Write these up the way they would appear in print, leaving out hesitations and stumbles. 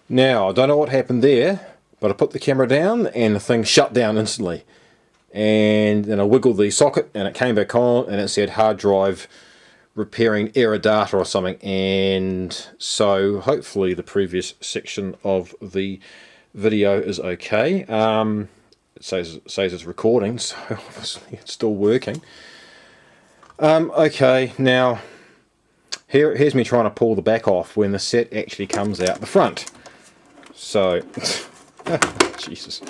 Now, I don't know what happened there, but I put the camera down and the thing shut down instantly. And then I wiggled the socket and it came back on and it said hard drive repairing error data or something. And so hopefully the previous section of the video is okay. It says it's recording, so obviously it's still working. Okay, now here's me trying to pull the back off when the set actually comes out the front. So, Jesus.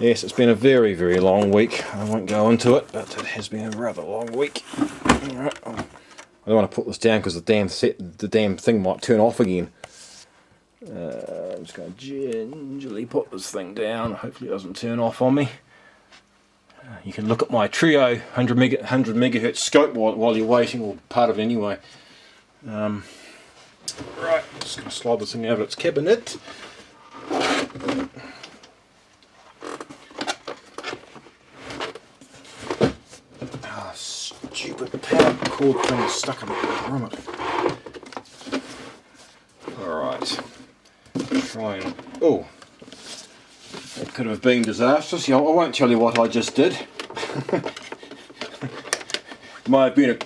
Yes, it's been a very, very long week. I won't go into it, but it has been a rather long week. Alright, I don't want to put this down because the damn thing might turn off again. I'm just going to gingerly put this thing down. Hopefully it doesn't turn off on me. You can look at my Trio 100 megahertz scope while you're waiting, or part of it anyway. Right, just going to slide this thing out of its cabinet. Ah, stupid power cord thing is stuck in the grommet. Alright. Try and... oh! That could have been disastrous. I won't tell you what I just did. Might have been a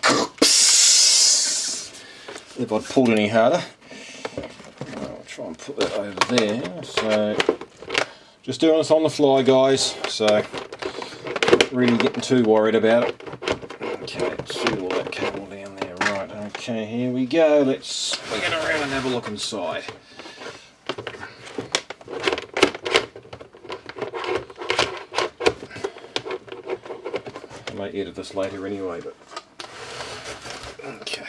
if I'd pulled any harder. I'll try and put that over there. So, just doing this on the fly, guys. So, not really getting too worried about it. Okay, let's see all that cable down there. Right, okay, here we go. Let's swing it around and have a look inside. I may edit this later anyway, but okay.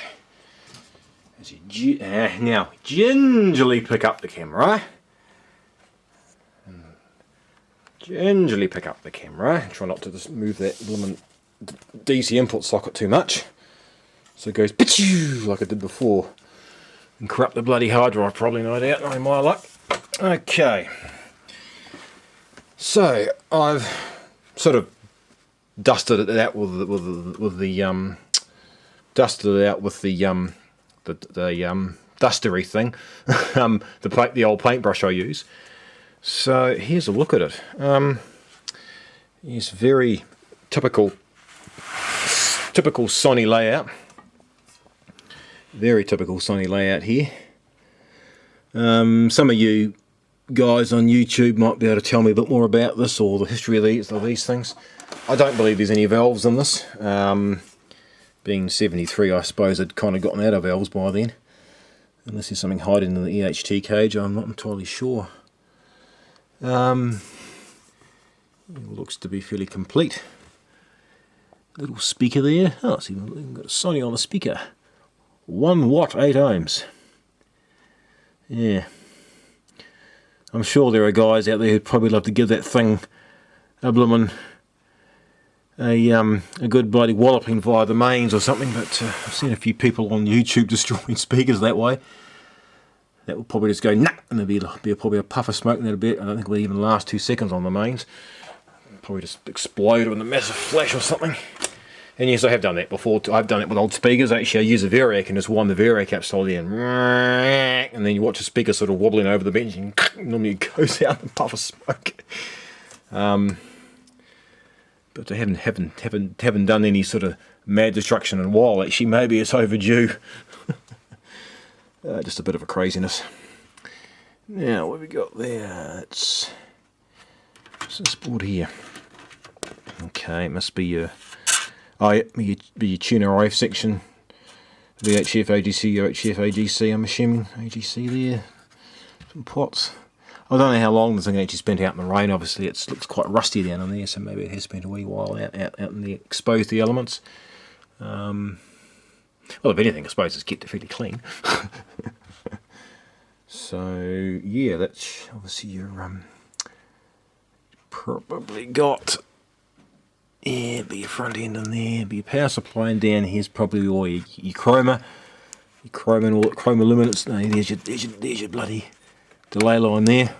As you now gingerly pick up the camera, and gingerly pick up the camera. Try not to just move that DC input socket too much, so it goes like it did before, and corrupt the bloody hard drive. Probably, no doubt, knowing my luck. Okay, so I've sort of dusted it out with the dustery thing, the old paintbrush I use. So here's a look at it. It's very typical Sony layout. Very typical Sony layout here. Some of you guys on YouTube might be able to tell me a bit more about this, or the history of these things. I don't believe there's any valves in this. Being 73, I suppose I'd kind of gotten out of valves by then. Unless there's something hiding in the EHT cage, I'm not entirely sure. It looks to be fairly complete. Little speaker there. Oh, it's even got a Sony on the speaker. 1 watt, 8 ohms. Yeah. I'm sure there are guys out there who'd probably love to give that thing a bloomin' a good bloody walloping via the mains or something, but I've seen a few people on YouTube destroying speakers that way. That will probably just go nah, and there'll be probably a puff of smoke in that a bit. I don't think it'll even last 2 seconds on the mains. Probably just explode with a massive flash or something. And yes, I have done that before. I've done it with old speakers. Actually, I use a Variac and just wind the Variac up slowly and then you watch the speaker sort of wobbling over the bench and normally it goes out in a puff of smoke. But I haven't done any sort of mad destruction in a while. Actually, maybe it's overdue. Just a bit of a craziness. Now, what have we got there? What's this board here? Okay, it must be your your tuner RF section. VHF, AGC, UHF, AGC, I'm assuming. AGC there. Some pots. I don't know how long this thing actually spent out in the rain. Obviously it looks quite rusty down in there, so maybe it has spent a wee while out in the exposed the elements. Well, if anything, I suppose it's kept it fairly clean. So yeah, that's obviously your probably got be your front end in there, be your power supply, and down here's probably all your chroma, and all the chroma luminance. No, there's your bloody delay line there,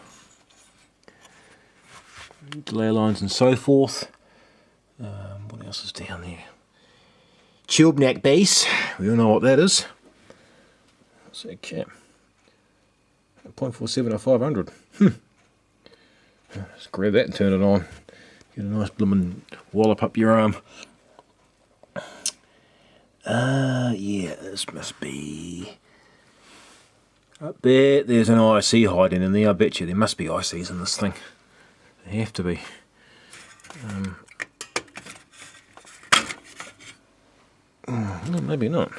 delay lines and so forth. What else is down there? Tube neck base, we all know what that is. That's okay. 0.47 or 500. Just grab that and turn it on. Get a nice blooming wallop up your arm. Yeah, this must be up there. There's an IC hiding in there. I bet you there must be ICs in this thing. There have to be. No, maybe not.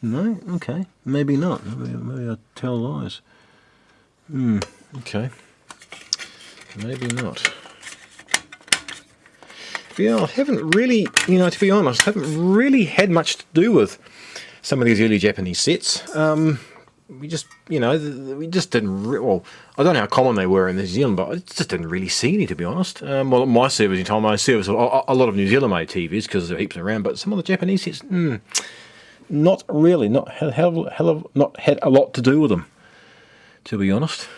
No, okay, maybe not. Maybe I tell lies. Okay, maybe not. Yeah, I haven't really, to be honest, haven't really had much to do with some of these early Japanese sets. We just, we just didn't. Well, I don't know how common they were in New Zealand, but I just didn't really see any, to be honest. Well, my servicing time, I service a lot of New Zealand-made TVs because there are heaps around, but some of the Japanese sets, not really, not had a lot to do with them, to be honest.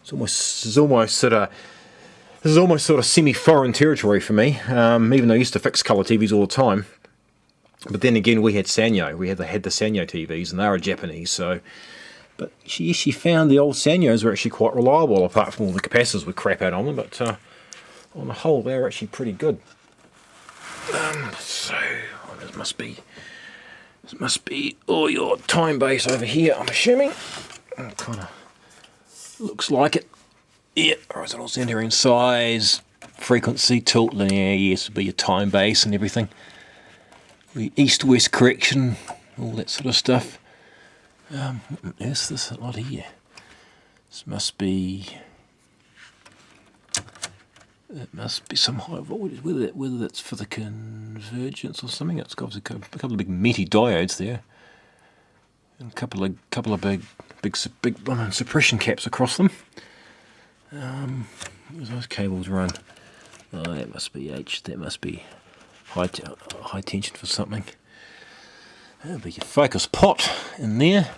This is almost sort of semi-foreign territory for me, even though I used to fix colour TVs all the time. But then again, we had Sanyo. We had the Sanyo TVs, and they were Japanese. So, but she found the old Sanyos were actually quite reliable, apart from all the capacitors with crap out on them. But on the whole, they were actually pretty good. So this must be all your time base over here, I'm assuming. Kind of looks like it. Yeah, horizontal centering, size, frequency, tilt, linear. Yes, would be your time base and everything. East-west correction, all that sort of stuff. Yes, there's a lot here. This must be. It must be some high voltage. Whether that's for the convergence or something. It's got a couple of big meaty diodes there, and a couple of big suppression caps across them. Where's those cables run? Oh, that must be That must be high tension for something. There'll be your focus pot in there,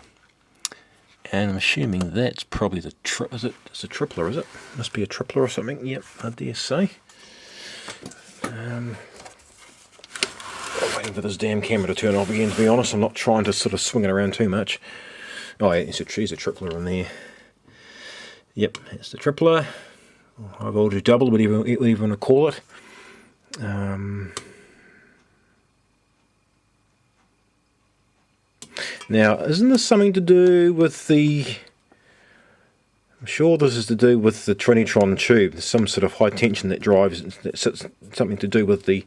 and I'm assuming that's probably the is it? It's a tripler, is it? Must be a tripler or something. Yep, I dare say. I'm waiting for this damn camera to turn off again. To be honest, I'm not trying to sort of swing it around too much. Oh, yeah, there's a tripler in there. Yep, it's the tripler. High voltage double, whatever you want to call it. Now, isn't this something to do with the... I'm sure this is to do with the Trinitron tube. There's some sort of high tension that drives... That's something to do with the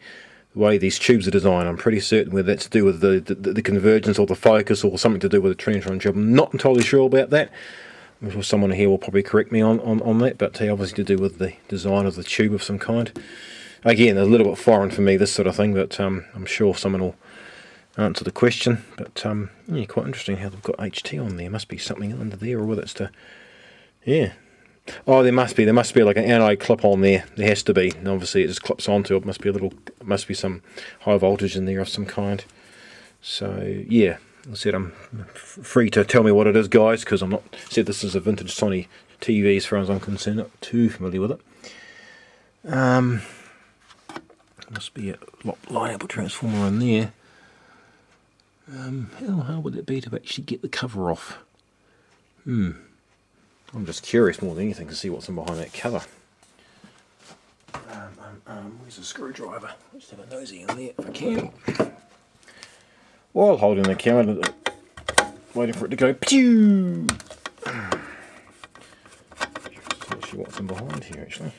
way these tubes are designed. I'm pretty certain whether that's to do with the convergence or the focus or something to do with the Trinitron tube. I'm not entirely sure about that. I'm sure someone here will probably correct me on that, but obviously to do with the design of the tube of some kind. Again, a little bit foreign for me, this sort of thing, but I'm sure someone will answer the question. But yeah, quite interesting how they've got HT on there. Must be something under there, or whether it's to... Yeah. Oh, there must be like an anode clip on there. There has to be. And obviously it just clips onto it. Must be some high voltage in there of some kind. So yeah, I said I'm free to tell me what it is, guys, because I'm not said this is a vintage Sony TV as far as I'm concerned. Not too familiar with it. Must be a lineable transformer in there. How hard would it be to actually get the cover off? I'm just curious more than anything to see what's in behind that cover. Where's the screwdriver? Let's have a nosy in there if I can. While holding the camera, waiting for it to go pew! Let's see what's in behind here actually.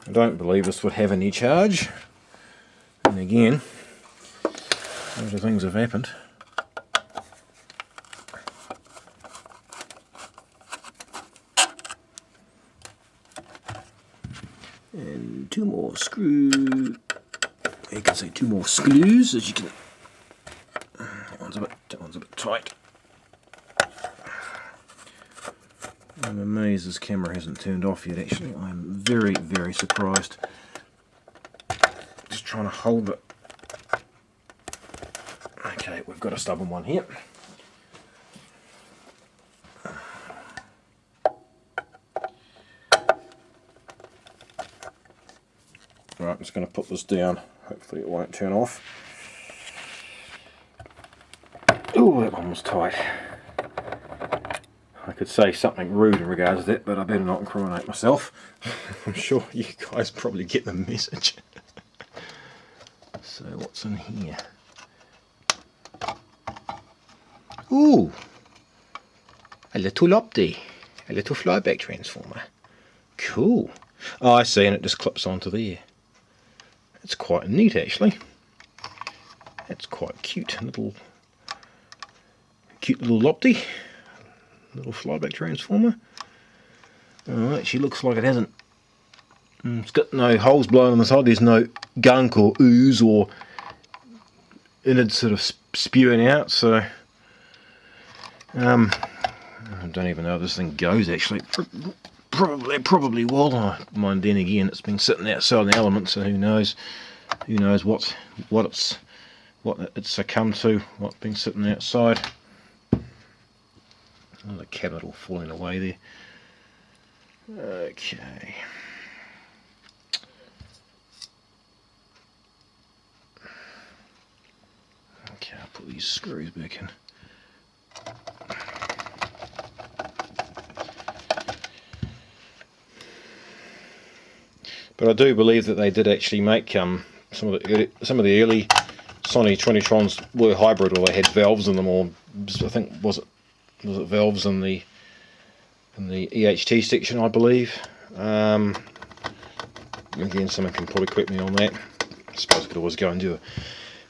I don't believe this would have any charge. And again, those are things have happened. And two more screws. You can see two more screws, as you can. That one's a bit tight. I'm amazed this camera hasn't turned off yet. Actually, I'm very, very surprised. Just trying to hold it. Okay, we've got a stubborn one here. Right, I'm just going to put this down. Hopefully it won't turn off. Oh, that one was tight. I could say something rude in regards to that, but I better not incriminate myself. I'm sure you guys probably get the message. So what's in here? Ooh, a little opti, a little flyback transformer. Cool. Oh, I see, and it just clips onto there. It's quite neat, actually. That's quite cute. Cute little opti. Little flyback transformer. Oh, actually looks like it hasn't. It's got no holes blown on the side. There's no gunk or ooze or innards sort of spewing out. So I don't even know if this thing goes. Actually, probably will. Mind then again, it's been sitting outside in the elements, so who knows? Who knows what it's succumbed to? What's been sitting outside? Oh, the cabinet all falling away there. Okay. Okay, I'll put these screws back in. But I do believe that they did actually make some of the early Sony Trinitrons were hybrid, or they had valves in them, or I think was it valves in the EHT section, I believe. Again, someone can probably correct me on that. I suppose I could always go and do a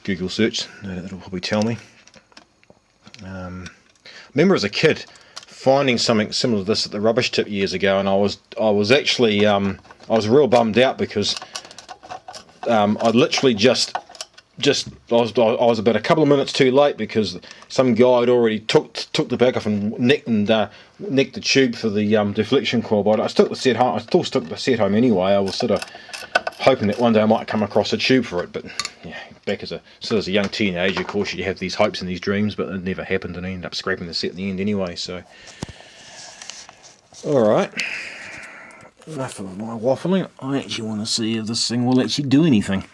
Google search. That'll probably tell me. I remember as a kid finding something similar to this at the rubbish tip years ago, and I was actually I was real bummed out because I literally I was about a couple of minutes too late because some guy had already took the back off and nicked the tube for the deflection coil. But I still stuck the set home anyway. I was sort of hoping that one day I might come across a tube for it. But yeah, back as a young teenager, of course, you have these hopes and these dreams, but it never happened, and I ended up scraping the set in the end anyway. So, all right. Enough of my waffling. I actually want to see if this thing will actually do anything.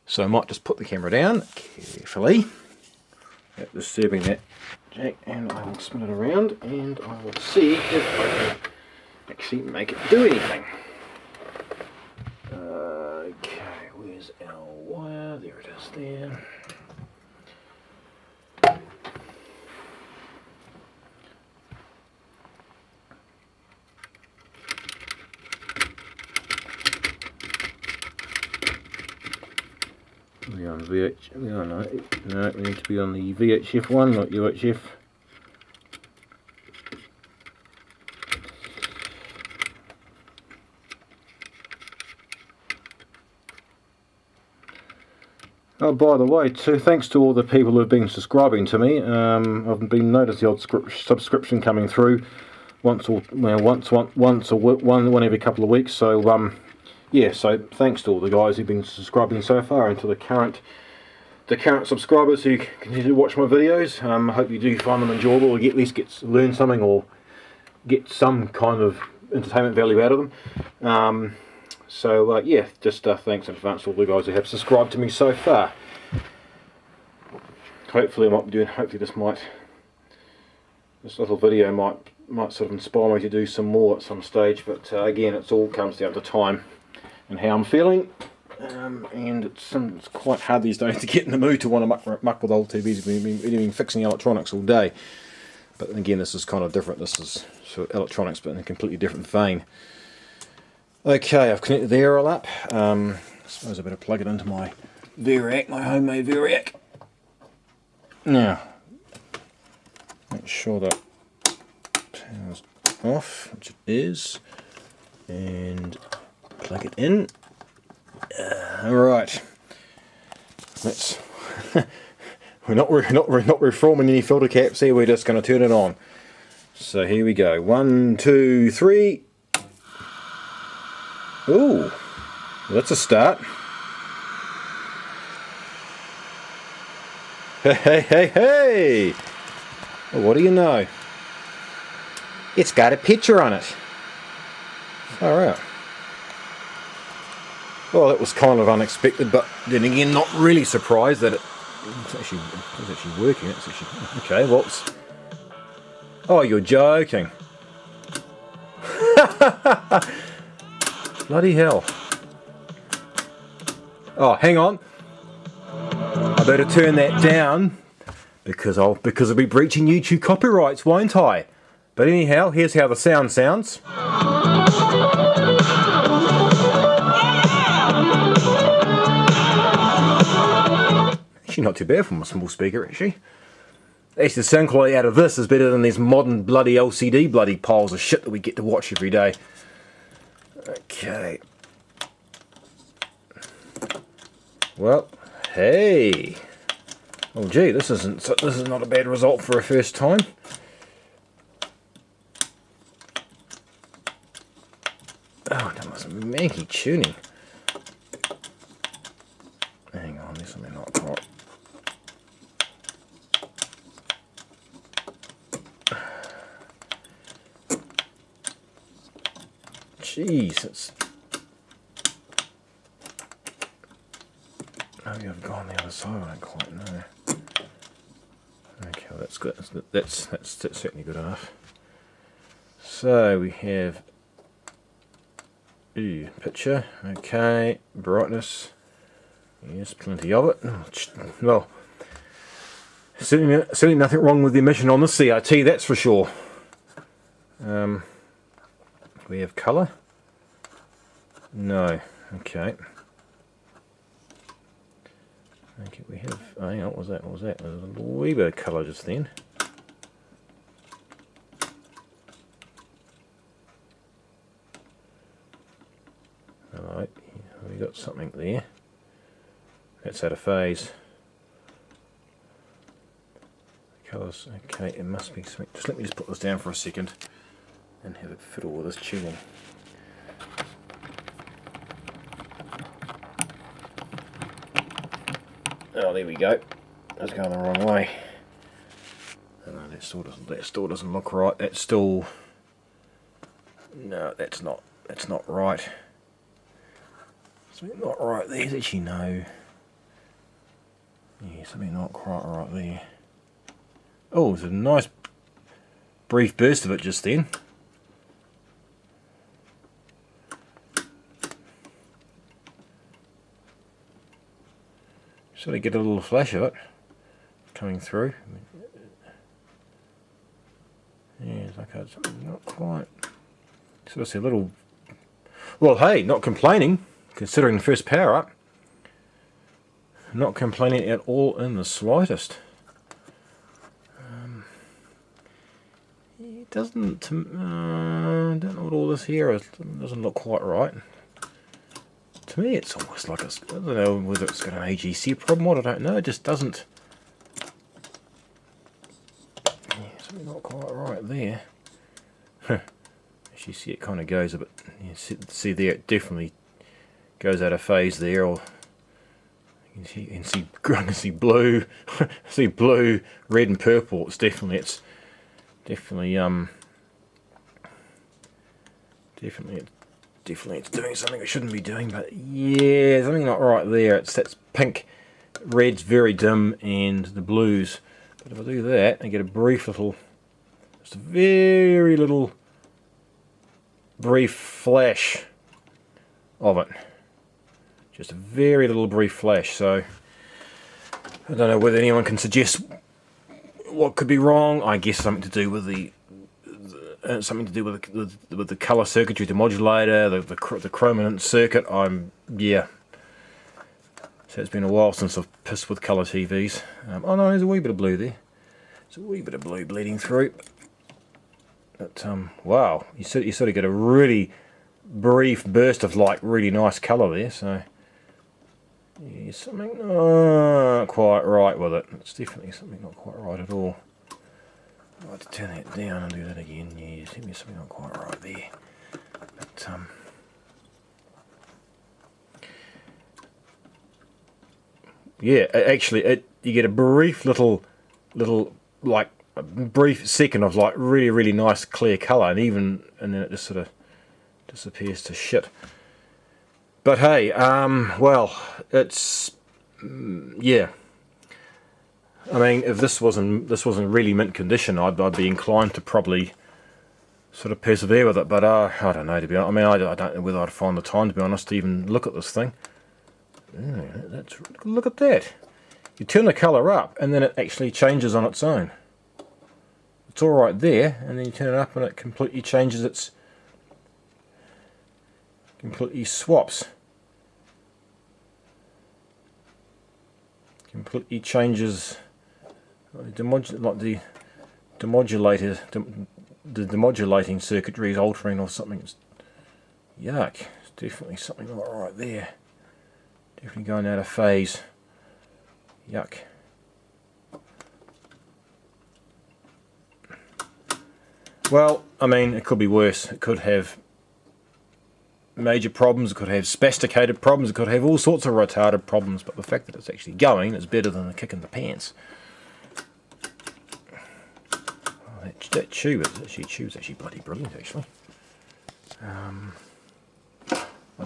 So I might just put the camera down carefully, without disturbing that jack, and I will spin it around, and I will see if I can actually make it do anything. Okay, where's our wire? There it is there. We're on VH. No, we need to be on the VHF one, not UHF. Oh, by the way, too, thanks to all the people who have been subscribing to me. I've been noticed the odd subscription coming through once every couple of weeks. So yeah, so thanks to all the guys who've been subscribing so far, and to the current subscribers who continue to watch my videos. I hope you do find them enjoyable, or at least learn something, or get some kind of entertainment value out of them. So yeah, just thanks in advance to all the guys who have subscribed to me so far. Hopefully this little video might sort of inspire me to do some more at some stage. But again, it all comes down to time and how I'm feeling, and it's quite hard these days to get in the mood to want to muck with old TVs. We've been fixing electronics all day, but again, this is kind of different. This is sort of electronics, but in a completely different vein. Okay, I've connected the aerial up. I suppose I better plug it into my Variac, my homemade Variac. Now, make sure that power's off, which it is, and plug it in. Alright, let's we're not reforming any filter caps here, we're just going to turn it on. So here we go, 1, 2, 3. Ooh, well, that's a start. Hey! Well, what do you know? It's got a picture on it. Alright. Well, that was kind of unexpected, but then again, not really surprised that it's actually working. It's actually okay. Whoops! Oh, you're joking! Bloody hell! Oh, hang on. I better turn that down because I'll be breaching YouTube copyrights, won't I? But anyhow, here's how the sound sounds. Actually, not too bad from a small speaker, actually. Actually, the sound quality out of this is better than these modern bloody LCD bloody piles of shit that we get to watch every day. Okay. Well, hey. Oh gee, this is not a bad result for a first time. Oh, that must be manky tuning. Hang on, there's something not right. Jeez, it's... Maybe I've gone the other side, I don't quite know. Okay, well that's good. That's certainly good enough. So we have picture, okay, brightness, yes, plenty of it. Well, certainly nothing wrong with the emission on the CRT, that's for sure. We have colour. No, okay. Okay, we have. Oh, hang on, what was that? What was that? There's a wee bit of colour just then. Alright, we got something there. That's out of phase. Colours. Okay, it must be something. Just let me put this down for a second and have it fiddle with this tuning. Oh, there we go. That's going the wrong way. No, that still doesn't look right. That's still... No, that's not right. Something not right there. There's actually no... Yeah, something not quite right there. Oh, there's a nice brief burst of it just then. Sort of get a little flash of it coming through. Yeah, it's like something not quite. Sort of see a little. Well, hey, not complaining considering the first power up. Not complaining at all in the slightest. It doesn't. Don't know what all this here is. It doesn't look quite right. To me, it's almost like I don't know whether it's got an AGC problem or I don't know. It just doesn't. Yeah, something not quite right there. As you see, it kind of goes a bit. You see there, it definitely goes out of phase there. Or you can see I can see blue, see blue, red, and purple. It's definitely it's doing something it shouldn't be doing, but yeah, something not right there. It's that's pink, red's very dim, and the blues. But if I do that, I get a brief little, just a very little brief flash of it. Just a very little brief flash. So I don't know whether anyone can suggest what could be wrong. I guess something to do with the with the colour circuitry, the modulator, the chrominance circuit. Yeah. So it's been a while since I've pissed with colour TVs. Oh no, there's a wee bit of blue there. There's a wee bit of blue bleeding through. But wow, you sort of get a really brief burst of like really nice colour there. So yeah, something not quite right with it. It's definitely something not quite right at all. I'd like to turn that down and do that again. Yeah, seems to be something not quite right there. But yeah, actually, you get a brief little like a brief second of like really nice clear colour, and then it just sort of disappears to shit. But hey, well, it's yeah. I mean, if this wasn't really mint condition, I'd be inclined to probably sort of persevere with it. But I don't know, to be honest. I mean, I don't know whether I'd find the time, to be honest, to even look at this thing. Look at that. You turn the colour up, and then it actually changes on its own. It's all right there, and then you turn it up, and it completely changes its. Completely swaps. Completely changes. Like the demodulating circuitry is altering or something. It's, yuck! It's definitely something not right there. Definitely going out of phase. Yuck. Well, I mean, it could be worse. It could have major problems, it could have spasticated problems, it could have all sorts of retarded problems, but the fact that it's actually going is better than a kick in the pants. Oh, that tube is actually bloody brilliant, actually.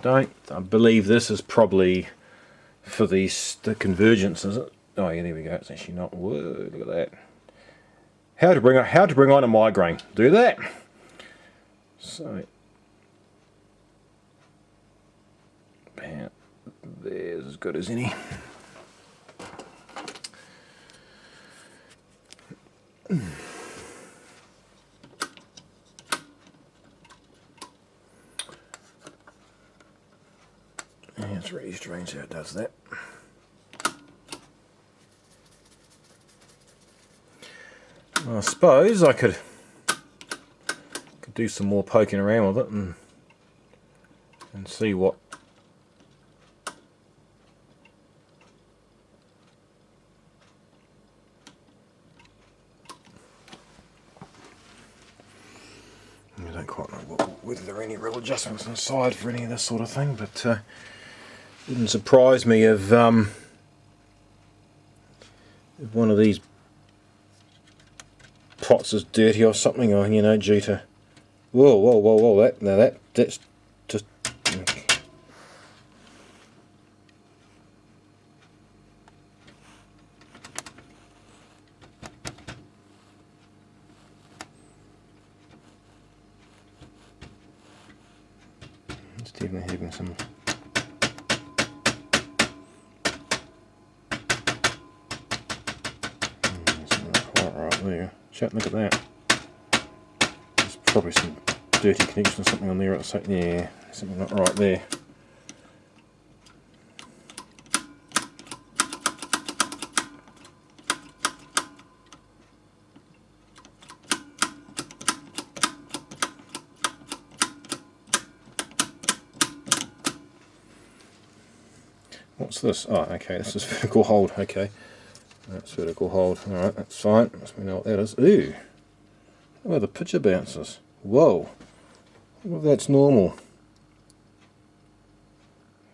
I believe this is probably for the convergence, is it? Oh yeah, there we go. It's actually not. Whoa, look at that. How to bring on a migraine? Do that. So. Yeah, there's as good as any. Yeah, it's really strange how it does that. I suppose I could do some more poking around with it and see what. I don't quite know whether there are any real adjustments inside for any of this sort of thing, but it wouldn't surprise me if one of these pots is dirty or something, or due to whoa, that's just it's definitely having some. There. Chat, look at that. There's probably some dirty connection or something on there. Yeah, something not right there. What's this? Oh, okay, this is vertical hold. Okay. That's vertical hold. Alright, that's fine. We know what that is. Ooh! Oh, the picture bounces. Whoa! Well, that's normal.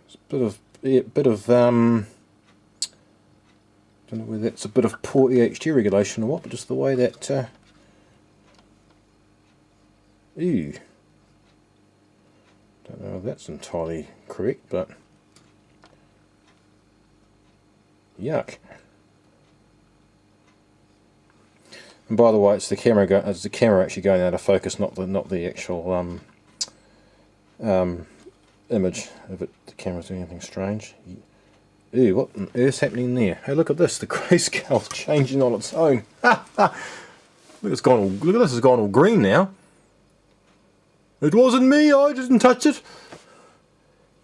It's a bit of don't know whether that's a bit of poor EHD regulation or what, but just the way that ooh! Don't know if that's entirely correct, but yuck. And by the way, it's the camera actually going out of focus, not the actual image. If the camera's doing anything strange. Ooh, what on earth's happening there? Hey, look at this. The grayscale's changing on its own. Look, it's gone. Look at this. It's gone all green now. It wasn't me. I didn't touch it.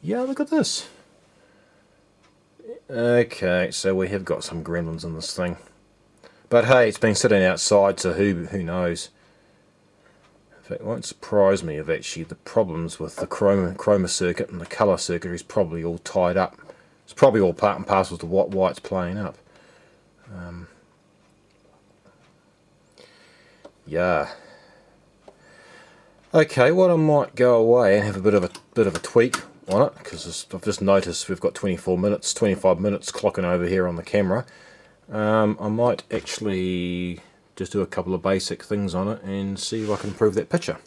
Yeah, look at this. Okay, so we have got some gremlins in this thing. But hey, it's been sitting outside, so who knows? In fact, it won't surprise me if actually the problems with the chroma circuit and the colour circuitry is probably all tied up. It's probably all part and parcel to why it's playing up. Yeah. Okay, well, I might go away and have a bit of a tweak on it, because I've just noticed we've got 25 minutes clocking over here on the camera. I might actually just do a couple of basic things on it and see if I can improve that picture.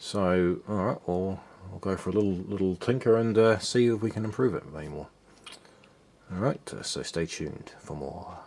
So, alright, well, I'll go for a little tinker and see if we can improve it any more. Alright, so stay tuned for more.